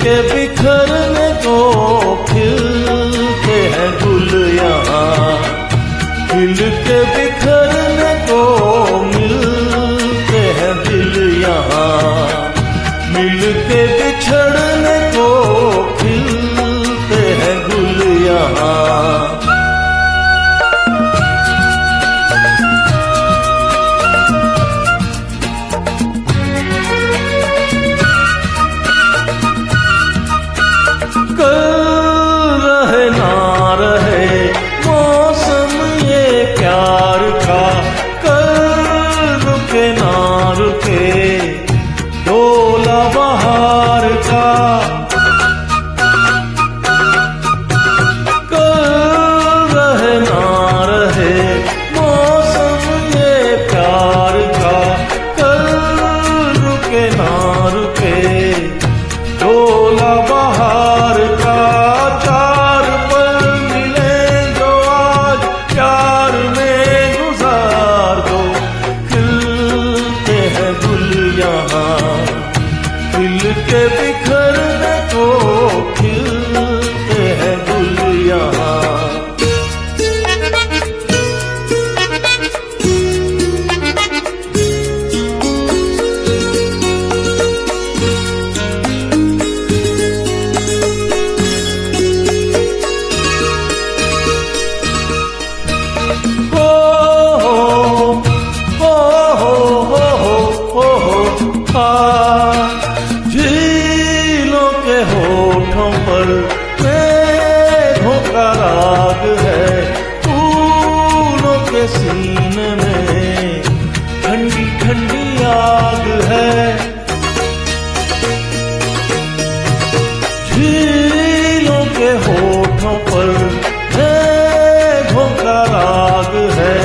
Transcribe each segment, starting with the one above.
के बिखरने को खिलते हैं गुल यहाँ, खिल के बिखरने को मिलते हैं दिल यहाँ, मिल के बिछड़ने को खिलते हैं गुल यहाँ। रहे ना रहे मौसम ये प्यार का, कल रुके ना रुके डोला बहार का, कल रहे ना रहे मौसम ये प्यार का, कल रुके ना रुके डोला बहार का। चार पल मिले जो आज प्यार में गुजार दो, खिलते हैं गुल यहाँ, खिल के बिखरने को खिलते हैं गुल यहाँ। झीलों के होठों पर मेघों का राग है, फूलों के सीने में ठंडी ठंडी आग है, झीलों के होठों पर मेघों का राग है,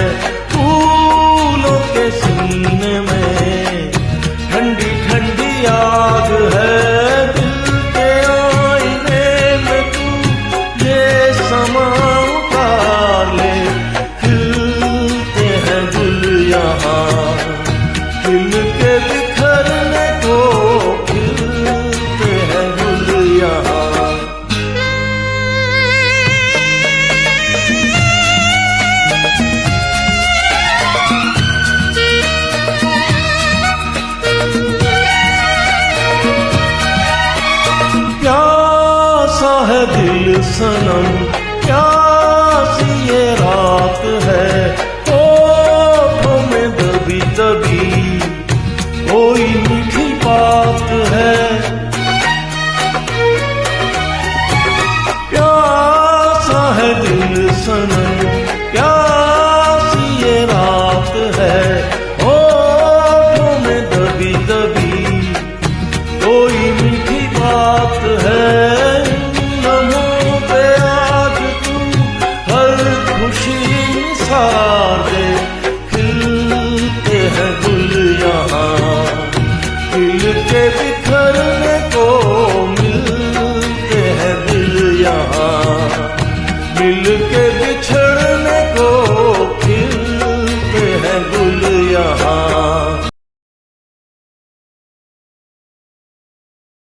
फूलों के सीने में ठंडी ठंडी आग है। दिल के आईने में तू ये समा उतार ले, खिलते हैं गुल यहाँ, खिल के बिखरने को खिलते हैं गुल यहाँ। प्यासा है दिल सनम, प्यासी ये रात है, होठों में दबी दबी कोई मीठी बात है, प्यासा है दिल सनम, प्यासी ये रात है,